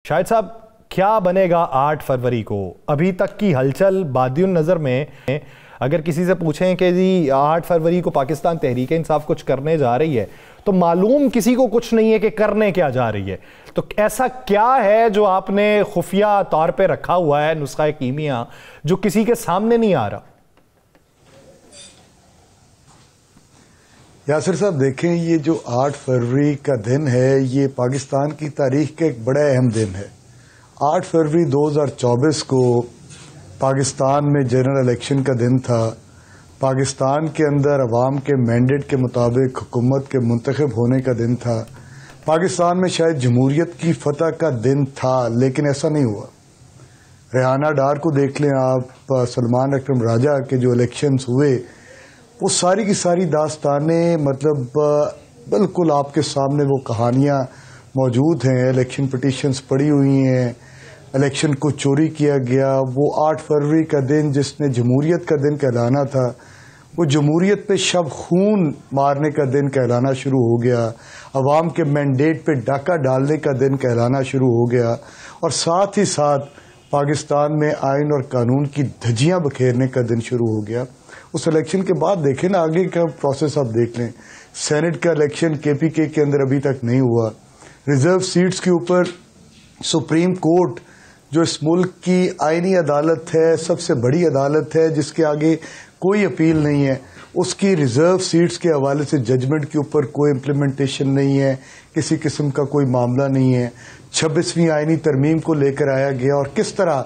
शाहिद साहब, क्या बनेगा 8 फरवरी को? अभी तक की हलचल बादियुन नज़र में अगर किसी से पूछें कि जी 8 फरवरी को पाकिस्तान तहरीक इंसाफ कुछ करने जा रही है, तो मालूम किसी को कुछ नहीं है कि करने क्या जा रही है। तो ऐसा क्या है जो आपने खुफिया तौर पे रखा हुआ है, नुस्खा कीमिया, जो किसी के सामने नहीं आ रहा? यासिर साहब देखें, ये जो 8 फरवरी का दिन है, ये पाकिस्तान की तारीख का एक बड़ा अहम दिन है। 8 फरवरी 2024 को पाकिस्तान में जनरल इलेक्शन का दिन था। पाकिस्तान के अंदर अवाम के मैंडेट के मुताबिक हुकूमत के मुंतखब होने का दिन था। पाकिस्तान में शायद जमहूरियत की फतह का दिन था, लेकिन ऐसा नहीं हुआ। रेहाना डार को देख लें आप, सलमान अकरम राजा के जो इलेक्शंस हुए, वो सारी की सारी दास्तानें, मतलब बिल्कुल आपके सामने वो कहानियां मौजूद हैं। इलेक्शन पिटीशंस पड़ी हुई हैं, इलेक्शन को चोरी किया गया। वो 8 फरवरी का दिन जिसने जमहूरियत का दिन कहलाना था, वो जमहूरियत पे शब खून मारने का दिन कहलाना शुरू हो गया। अवाम के मैंडेट पे डाका डालने का दिन कहलाना शुरू हो गया, और साथ ही साथ पाकिस्तान में आइन और कानून की धज्जियां बखेरने का दिन शुरू हो गया। उस इलेक्शन के बाद देखें ना, आगे का प्रोसेस आप देख लें। सेनेट का इलेक्शन केपीके के अंदर अभी तक नहीं हुआ। रिजर्व सीट्स के ऊपर सुप्रीम कोर्ट, जो इस मुल्क की आईनी अदालत है, सबसे बड़ी अदालत है, जिसके आगे कोई अपील नहीं है, उसकी रिजर्व सीट्स के हवाले से जजमेंट के ऊपर कोई इम्प्लीमेंटेशन नहीं है, किसी किस्म का कोई मामला नहीं है। 26वीं आईनी तरमीम को लेकर आया गया, और किस तरह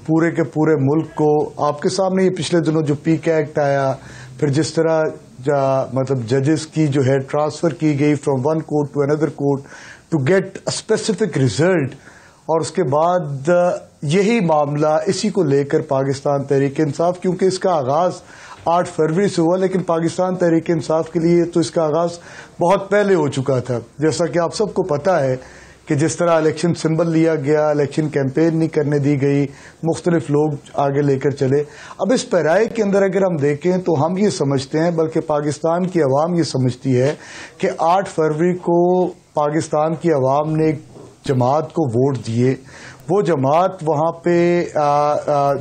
पूरे के पूरे मुल्क को आपके सामने ये पिछले दिनों जो पीक एक्ट आया, फिर जिस तरह मतलब जजेस की जो है ट्रांसफर की गई from one court to another court to get a specific result, और उसके बाद यही मामला इसी को लेकर पाकिस्तान तहरीक इंसाफ, क्योंकि इसका आगाज 8 फरवरी से हुआ, लेकिन पाकिस्तान तहरीक इंसाफ के लिए तो इसका आगाज बहुत पहले हो चुका था। जैसा कि आप सबको पता है कि जिस तरह इलेक्शन सिंबल लिया गया, इलेक्शन कैंपेन नहीं करने दी गई, मुख्तलिफ लोग आगे लेकर चले। अब इस पैराए के अंदर अगर हम देखें तो हम ये समझते हैं, बल्कि पाकिस्तान की अवाम ये समझती है कि 8 फरवरी को पाकिस्तान की अवाम ने एक जमात को वोट दिए। वो जमात वहां पे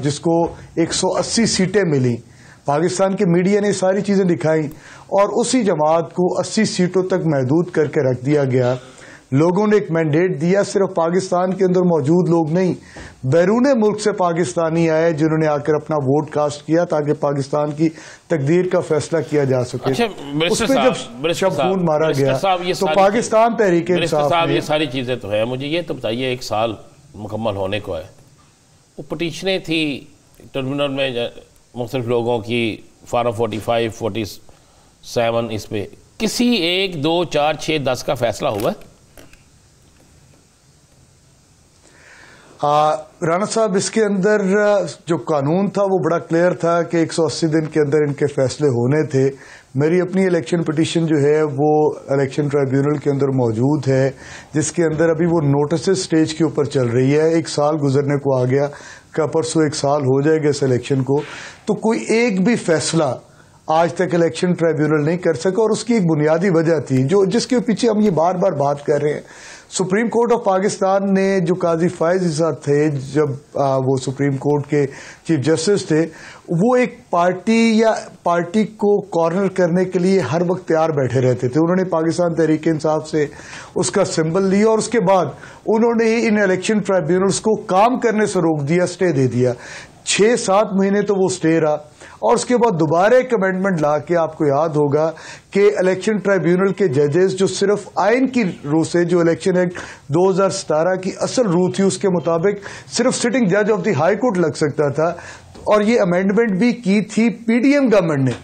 जिसको 180 सीटें मिली, पाकिस्तान के मीडिया ने सारी चीजें दिखाई, और उसी जमात को 80 सीटों तक महदूद करके रख दिया गया। लोगों ने एक मैंडेट दिया, सिर्फ पाकिस्तान के अंदर मौजूद लोग नहीं, बैरूने मुल्क से पाकिस्तानी आए जिन्होंने आकर अपना वोट कास्ट किया, ताकि पाकिस्तान की तकदीर का फैसला किया जा सके। उस पर जब शब मारा गया तो पाकिस्तान तहरीक इंसाफ साहब, ये सारी चीजें तो है। मुझे ये तो बताइए, 1 साल मुकम्मल होने को है, वो पटिशनें थी टर्मिनल में मुख्तलिफ लोगों की, फार्म 45, 47, इस पे किसी 1, 2, 4, 6, 10 का फैसला हुआ? राना साहब, इसके अंदर जो कानून था वो बड़ा क्लियर था कि 180 दिन के अंदर इनके फैसले होने थे। मेरी अपनी इलेक्शन पिटीशन जो है वो इलेक्शन ट्राइब्यूनल के अंदर मौजूद है, जिसके अंदर अभी वो नोटिस स्टेज के ऊपर चल रही है। 1 साल गुजरने को आ गया, का परसों 1 साल हो जाएगा इस इलेक्शन को। तो कोई एक भी फैसला आज तक इलेक्शन ट्राइब्यूनल नहीं कर सका, और उसकी एक बुनियादी वजह थी जो जिसके पीछे हम ये बार बार बात कर रहे हैं। सुप्रीम कोर्ट ऑफ पाकिस्तान ने जो काजी फायज इसाद थे, जब वो सुप्रीम कोर्ट के चीफ जस्टिस थे, वो एक पार्टी को कॉर्नर करने के लिए हर वक्त तैयार बैठे रहते थे। उन्होंने पाकिस्तान तहरीक इंसाफ से उसका सिंबल लिया, और उसके बाद उन्होंने इन इलेक्शन ट्राइब्यूनल्स को काम करने से रोक दिया, स्टे दे दिया। 6-7 महीने तो वो स्टे रहा, और उसके बाद दोबारा एक अमेंडमेंट ला के, आपको याद होगा कि इलेक्शन ट्राइब्यूनल के जजेस जो सिर्फ आइन की रूह से, जो इलेक्शन एक्ट 2017 की असल रूह थी, उसके मुताबिक सिर्फ सिटिंग जज ऑफ द हाई कोर्ट लग सकता था, और ये अमेंडमेंट भी की थी पीडीएम गवर्नमेंट ने।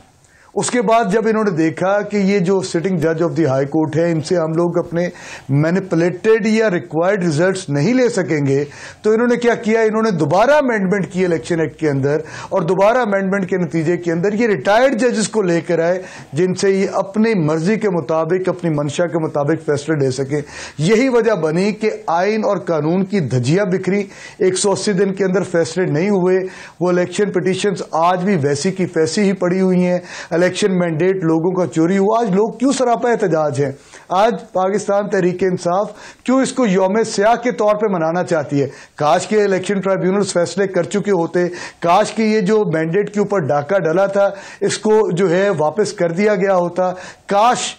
उसके बाद जब इन्होंने देखा कि ये जो सिटिंग जज ऑफ द हाई कोर्ट है, इनसे हम लोग अपने मैनिपुलेटेड या रिक्वायर्ड रिजल्ट्स नहीं ले सकेंगे, तो इन्होंने क्या किया, इन्होंने दोबारा अमेंडमेंट की इलेक्शन एक्ट के अंदर, और दोबारा अमेंडमेंट के नतीजे के अंदर ये रिटायर्ड जजेस को लेकर आए, जिनसे ये अपनी मर्जी के मुताबिक, अपनी मंशा के मुताबिक फैसले ले सके। यही वजह बनी कि आइन और कानून की धज्जियां बिखरी, 180 दिन के अंदर फैसले नहीं हुए। वो इलेक्शन पिटीशंस आज भी वैसी की वैसी ही पड़ी हुई हैं। इलेक्शन मैंडेट लोगों का चोरी हुआ। आज लोग क्यों सरापा एहतजाज हैं? आज पाकिस्तान तहरीक इंसाफ क्यों इसको यौम स्याह के तौर पे मनाना चाहती है? काश के इलेक्शन ट्राइब्यूनल्स फैसले कर चुके होते, काश के ये जो मैंडेट के ऊपर डाका डला था इसको जो है वापस कर दिया गया होता, काश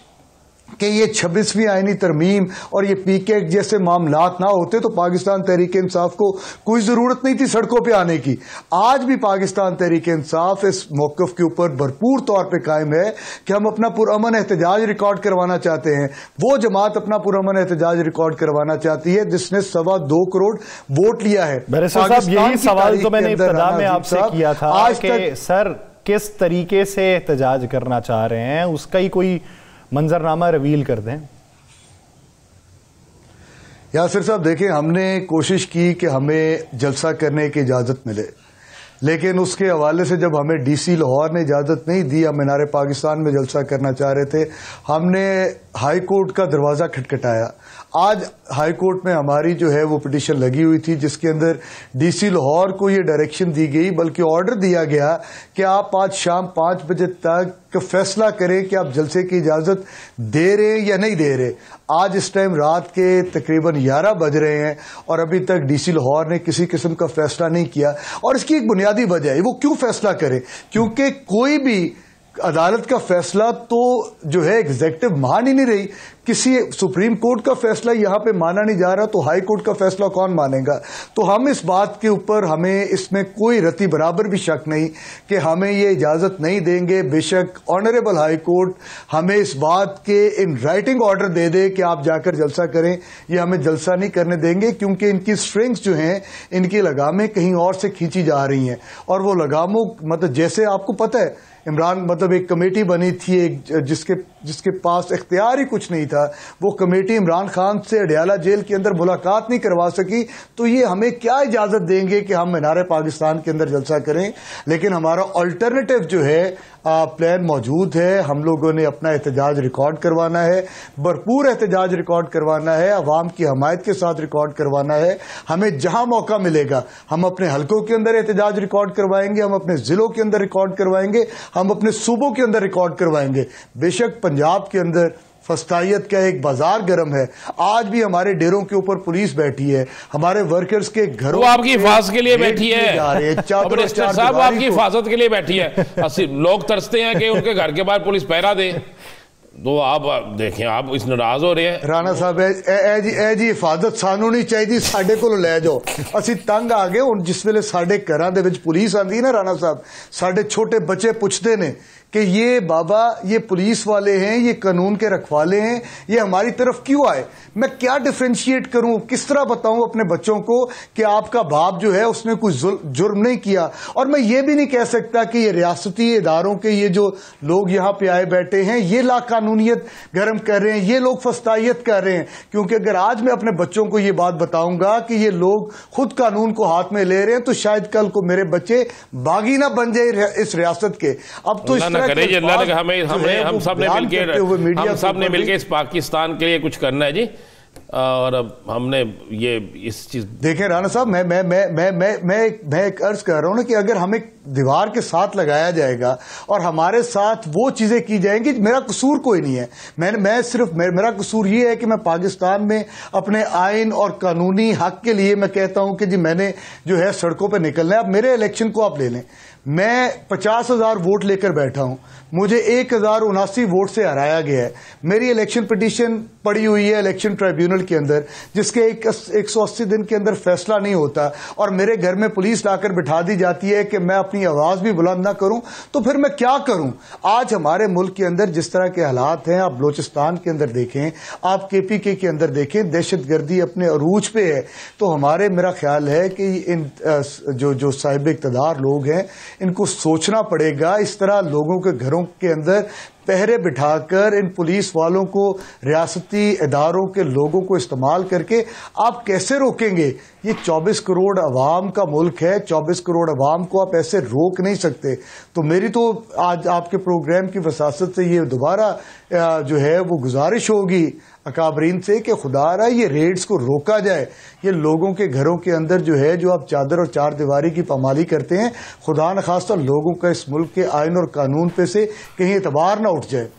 कि ये 26वीं आईनी तरमीम और ये पीके जैसे मामलात ना होते तो पाकिस्तान तहरीक इंसाफ को कोई जरूरत नहीं थी सड़कों पे आने की। आज भी पाकिस्तान तहरीक इंसाफ इस मौक़िफ़ के ऊपर भरपूर तौर पे कायम है कि हम अपना पुरअमन एहतजाज रिकॉर्ड करवाना चाहते हैं। वो जमात अपना पुरअमन एहतजाज रिकॉर्ड करवाना चाहती है जिसने 2.25 करोड़ वोट लिया है। साहब, यही सवाल जो मैंने इब्तिदा में आपसे किया था आज कि सर किस तरीके से एहतजाज करना चाह रहे हैं, उसका ही कोई मंजरनामा रिवील कर दें। यासिर साहब देखें, हमने कोशिश की कि हमें जलसा करने की इजाज़त मिले, लेकिन उसके हवाले से जब हमें डीसी लाहौर ने इजाज़त नहीं दी, हम मीनार पाकिस्तान में जलसा करना चाह रहे थे, हमने हाई कोर्ट का दरवाज़ा खटखटाया। आज हाई कोर्ट में हमारी जो है वो पिटीशन लगी हुई थी जिसके अंदर डीसी लाहौर को ये डायरेक्शन दी गई, बल्कि ऑर्डर दिया गया कि आप आज शाम 5 बजे तक फैसला करें कि आप जलसे की इजाज़त दे रहे हैं या नहीं दे रहे। आज इस टाइम रात के तकरीबन 11 बज रहे हैं और अभी तक डीसी लाहौर ने किसी किस्म का फैसला नहीं किया। और इसकी एक बुनियादी वजह है, वो क्यों फैसला करें? क्योंकि कोई भी अदालत का फैसला तो जो है एग्जीक्यूटिव मान ही नहीं रही। किसी सुप्रीम कोर्ट का फैसला यहां पे माना नहीं जा रहा तो हाई कोर्ट का फैसला कौन मानेगा? तो हम इस बात के ऊपर, हमें इसमें कोई रत्ती बराबर भी शक नहीं कि हमें ये इजाजत नहीं देंगे। बेशक ऑनरेबल हाई कोर्ट हमें इस बात के इन राइटिंग ऑर्डर दे दे कि आप जाकर जलसा करें, ये हमें जलसा नहीं करने देंगे, क्योंकि इनकी स्ट्रिंग्स जो हैं, इनकी लगामें कहीं और से खींची जा रही हैं। और वो लगामों मतलब जैसे आपको पता है, इमरान मतलब एक कमेटी बनी थी एक जिसके पास इख्तियार ही कुछ नहीं था, वो कमेटी इमरान खान से अडयाला जेल के अंदर मुलाकात नहीं करवा सकी, तो ये हमें क्या इजाजत देंगे कि हम मीनार पाकिस्तान के अंदर जलसा करें? लेकिन हमारा अल्टरनेटिव जो है प्लान मौजूद है। हम लोगों ने अपना एहतजाज रिकॉर्ड करवाना है, भरपूर एहतजाज रिकॉर्ड करवाना है, अवाम की हमायत के साथ रिकॉर्ड करवाना है। हमें जहां मौका मिलेगा हम अपने हलकों के अंदर एहतजाज रिकॉर्ड करवाएंगे, हम अपने जिलों के अंदर रिकॉर्ड करवाएंगे, हम अपने सूबों के अंदर रिकॉर्ड करवाएंगे। बेशक पंजाब के अंदर फस्तायत का एक बाजार गर्म है, आज भी हमारे डेरों के ऊपर पुलिस बैठी है, हमारे वर्कर्स के घरों, वो आपकी हिफाजत के लिए बैठी है, साहब आपकी हिफाजत के लिए बैठी है। लोग तरसते हैं कि उनके घर के बाहर पुलिस पहरा दे, तो आप देखें आप इस नाराज हो रहे हैं। राणा साहब जी हिफाजत सानू नहीं चाहिए, साडे कोल लै जाओ, असी तंग आ गए। हुण जिस वेले साडे घरां दे विच पुलिस आंदी ना राणा साहब, साडे छोटे बच्चे पुछदे ने कि ये बाबा ये पुलिस वाले हैं, ये कानून के रखवाले हैं, ये हमारी तरफ क्यों आए? मैं क्या डिफरेंशिएट करूं, किस तरह बताऊं अपने बच्चों को कि आपका बाप जो है उसने कोई जुर्म नहीं किया? और मैं ये भी नहीं कह सकता कि ये रियासती इदारों के ये जो लोग यहां पे आए बैठे हैं ये लाकानूनियत गर्म कर रहे हैं, ये लोग फस्तायत कर रहे हैं। क्योंकि अगर आज मैं अपने बच्चों को ये बात बताऊंगा कि ये लोग खुद कानून को हाथ में ले रहे हैं, तो शायद कल को मेरे बच्चे बागी ना बन जाए इस रियासत के। अब तो हम सब ने मिलकर इस पाकिस्तान के लिए कुछ करना है जी। और हमने ये इस चीज देखें राणा साहब, मैं एक अर्ज कर रहा हूं ना कि अगर हमें दीवार के साथ लगाया जाएगा और हमारे साथ वो चीजें की जाएंगी, मेरा कसूर कोई नहीं है। मैं सिर्फ मेरा कसूर ये है कि मैं पाकिस्तान में अपने आइन और कानूनी हक के लिए मैं कहता हूं कि जी मैंने जो है सड़कों पर निकलना है। अब मेरे इलेक्शन को आप ले लें, मैं 50,000 वोट लेकर बैठा हूं, मुझे 1079 वोट से हराया गया है। मेरी इलेक्शन पिटीशन पड़ी हुई है इलेक्शन ट्राइब्यूनल के अंदर, जिसके 180 दिन के अंदर फैसला नहीं होता, और मेरे घर में पुलिस लाकर बिठा दी जाती है कि मैं अपनी आवाज भी बुलंद ना करूं, तो फिर मैं क्या करूं? आज हमारे मुल्क के अंदर जिस तरह के हालात हैं, आप बलोचिस्तान के अंदर देखें, आप KPK के अंदर देखें, दहशतगर्दी अपने अरूज पे है। तो हमारे मेरा ख्याल है कि इन जो साहिब इक़्तिदार लोग हैं, इनको सोचना पड़ेगा। इस तरह लोगों के घरों के अंदर पहरे बिठाकर इन पुलिस वालों को रियासती इदारों के लोगों को इस्तेमाल करके आप कैसे रोकेंगे? ये 24 करोड़ अवाम का मुल्क है, 24 करोड़ अवाम को आप ऐसे रोक नहीं सकते। तो मेरी तो आज आपके प्रोग्राम की वसासत से ये दोबारा जो है वो गुजारिश होगी अकाबरीन से कि खुदारा ये रेड्स को रोका जाए। ये लोगों के घरों के अंदर जो है जो आप चादर और चार दीवारी की पामाली करते हैं, खुदा न खास्ता लोगों का इस मुल्क के आइन और कानून पे से कहीं एतबार ना उठ जाए।